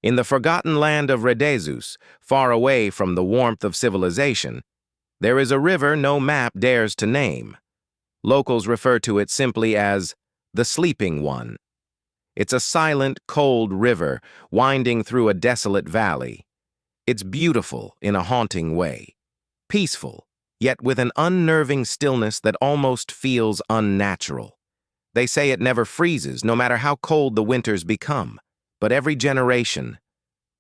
In the forgotten land of Redezus, far away from the warmth of civilization, there is a river no map dares to name. Locals refer to it simply as the Sleeping One. It's a silent, cold river winding through a desolate valley. It's beautiful in a haunting way, peaceful, yet with an unnerving stillness that almost feels unnatural. They say it never freezes, no matter how cold the winters become. But every generation,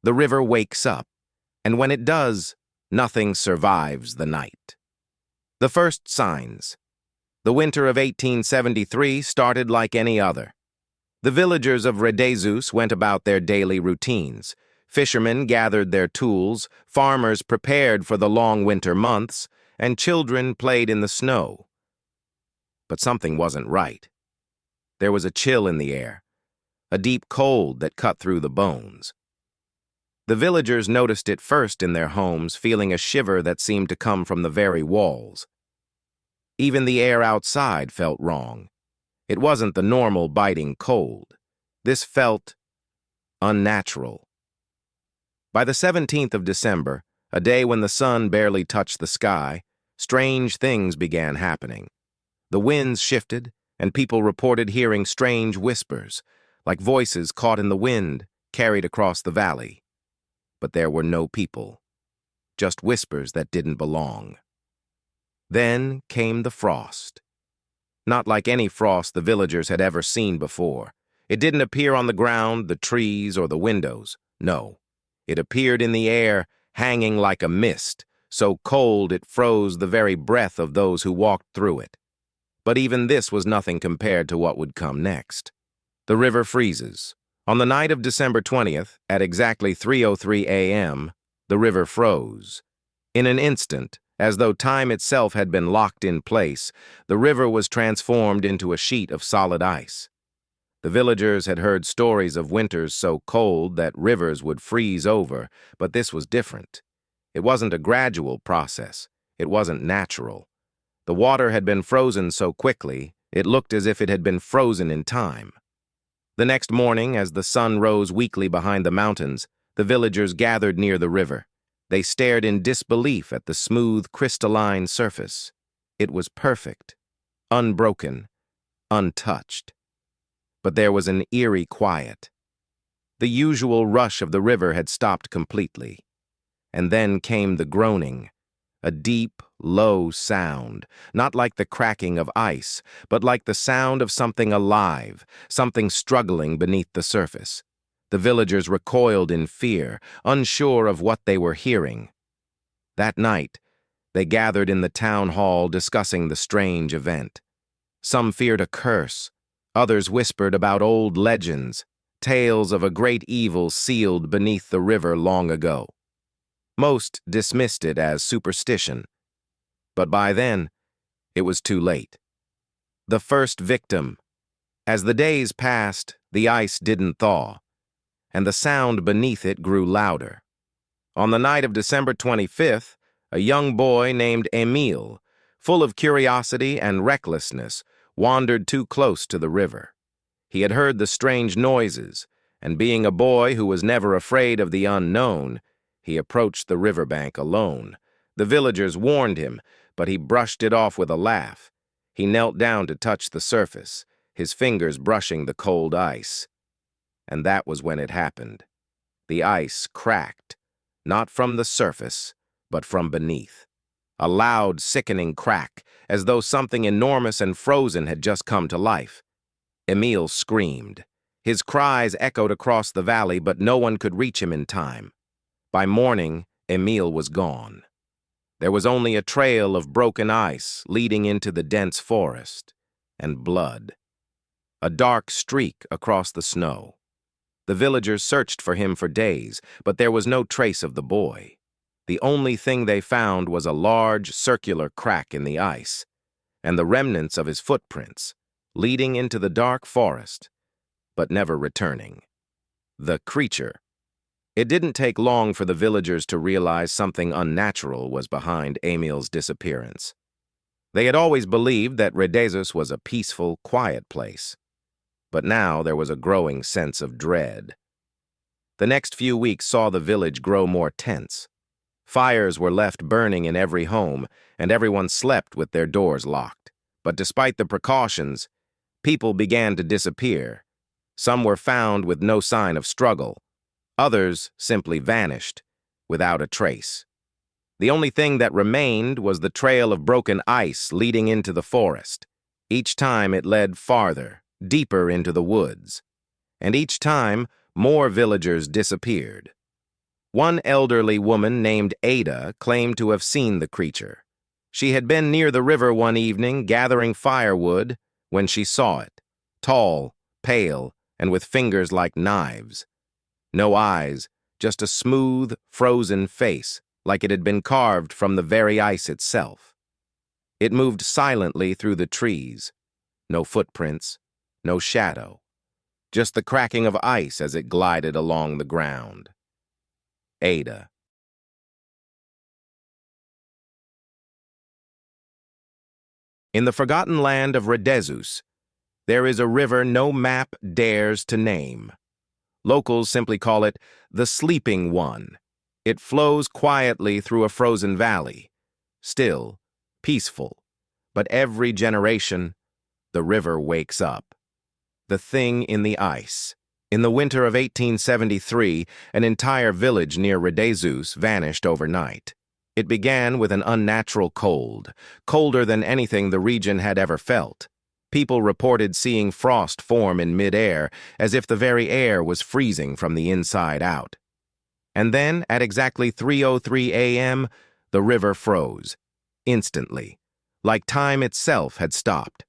the river wakes up, and when it does, nothing survives the night. The first signs. The winter of 1873 started like any other. The villagers of Redezus went about their daily routines. Fishermen gathered their tools, farmers prepared for the long winter months, and children played in the snow. But something wasn't right. There was a chill in the air, a deep cold that cut through the bones. The villagers noticed it first in their homes, feeling a shiver that seemed to come from the very walls. Even the air outside felt wrong. It wasn't the normal biting cold. This felt unnatural. By the 17th of December, a day when the sun barely touched the sky, strange things began happening. The winds shifted, and people reported hearing strange whispers, like voices caught in the wind, carried across the valley. But there were no people, just whispers that didn't belong. Then came the frost. Not like any frost the villagers had ever seen before. It didn't appear on the ground, the trees, or the windows. No, it appeared in the air, hanging like a mist, so cold it froze the very breath of those who walked through it. But even this was nothing compared to what would come next. The river freezes. On the night of December 20th, at exactly 3:03 a.m., the river froze. In an instant, as though time itself had been locked in place, the river was transformed into a sheet of solid ice. The villagers had heard stories of winters so cold that rivers would freeze over, but this was different. It wasn't a gradual process. It wasn't natural. The water had been frozen so quickly, it looked as if it had been frozen in time. The next morning, as the sun rose weakly behind the mountains, the villagers gathered near the river. They stared in disbelief at the smooth, crystalline surface. It was perfect, unbroken, untouched. But there was an eerie quiet. The usual rush of the river had stopped completely. And then came the groaning, a deep, low sound, not like the cracking of ice, but like the sound of something alive, something struggling beneath the surface. The villagers recoiled in fear, unsure of what they were hearing. That night, they gathered in the town hall discussing the strange event. Some feared a curse, others whispered about old legends, tales of a great evil sealed beneath the river long ago. Most dismissed it as superstition. But by then, it was too late. The first victim. As the days passed, the ice didn't thaw, and the sound beneath it grew louder. On the night of December 25th, a young boy named Emil, full of curiosity and recklessness, wandered too close to the river. He had heard the strange noises, and being a boy who was never afraid of the unknown, he approached the riverbank alone. The villagers warned him, but he brushed it off with a laugh. He knelt down to touch the surface, his fingers brushing the cold ice. And that was when it happened. The ice cracked, not from the surface, but from beneath. A loud, sickening crack, as though something enormous and frozen had just come to life. Emil screamed. His cries echoed across the valley, but no one could reach him in time. By morning, Emil was gone. There was only a trail of broken ice leading into the dense forest, and blood. A dark streak across the snow. The villagers searched for him for days, but there was no trace of the boy. The only thing they found was a large, circular crack in the ice, and the remnants of his footprints, leading into the dark forest, but never returning. The creature. It didn't take long for the villagers to realize something unnatural was behind Emil's disappearance. They had always believed that Redezus was a peaceful, quiet place, but now there was a growing sense of dread. The next few weeks saw the village grow more tense. Fires were left burning in every home, and everyone slept with their doors locked. But despite the precautions, people began to disappear. Some were found with no sign of struggle. Others simply vanished, without a trace. The only thing that remained was the trail of broken ice leading into the forest. Each time it led farther, deeper into the woods. And each time, more villagers disappeared. One elderly woman named Ada claimed to have seen the creature. She had been near the river one evening gathering firewood when she saw it, tall, pale, and with fingers like knives. No eyes, just a smooth, frozen face, like it had been carved from the very ice itself. It moved silently through the trees. No footprints, no shadow. Just the cracking of ice as it glided along the ground. Ada. In the forgotten land of Redezus, there is a river no map dares to name. Locals simply call it the Sleeping One. It flows quietly through a frozen valley, still, peaceful, but every generation, the river wakes up. The thing in the ice. In the winter of 1873, an entire village near Redezus vanished overnight. It began with an unnatural cold, colder than anything the region had ever felt. People reported seeing frost form in mid-air, as if the very air was freezing from the inside out. And then, at exactly 3:03 a.m., the river froze, instantly, like time itself had stopped.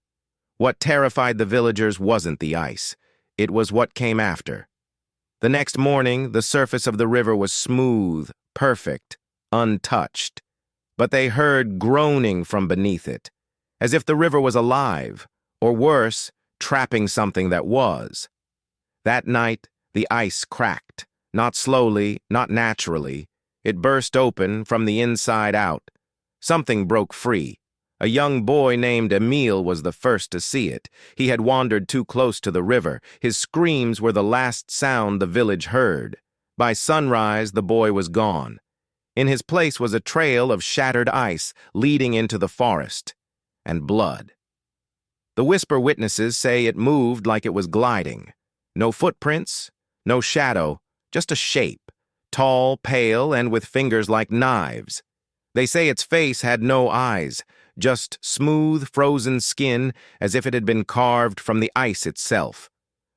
What terrified the villagers wasn't the ice. It was what came after. The next morning, the surface of the river was smooth, perfect, untouched. But they heard groaning from beneath it, as if the river was alive, or worse, trapping something that was. That night, the ice cracked, not slowly, not naturally. It burst open from the inside out. Something broke free. A young boy named Emil was the first to see it. He had wandered too close to the river. His screams were the last sound the village heard. By sunrise, the boy was gone. In his place was a trail of shattered ice leading into the forest, and blood. The whisper witnesses say it moved like it was gliding. No footprints, no shadow, just a shape, tall, pale, and with fingers like knives. They say its face had no eyes, just smooth, frozen skin as if it had been carved from the ice itself.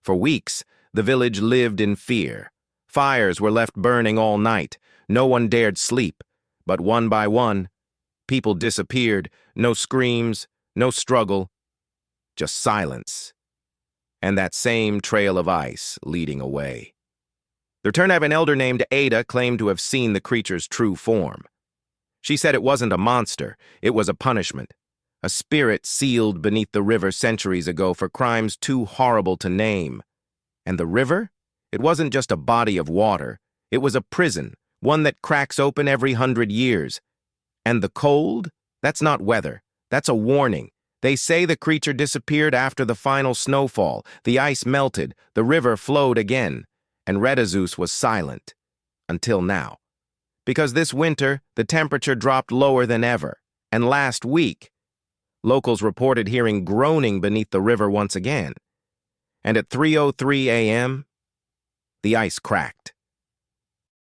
For weeks, the village lived in fear. Fires were left burning all night. No one dared sleep. But one by one, people disappeared. No screams, no struggle, just silence. And that same trail of ice leading away. The return of an elder named Ada claimed to have seen the creature's true form. She said it wasn't a monster, it was a punishment. A spirit sealed beneath the river centuries ago for crimes too horrible to name. And the river? It wasn't just a body of water. It was a prison, one that cracks open every 100 years. And the cold? That's not weather. That's a warning. They say the creature disappeared after the final snowfall. The ice melted, the river flowed again, and Redezus was silent. Until now. Because this winter, the temperature dropped lower than ever. And last week, locals reported hearing groaning beneath the river once again. And at 3:03 a.m., the ice cracked.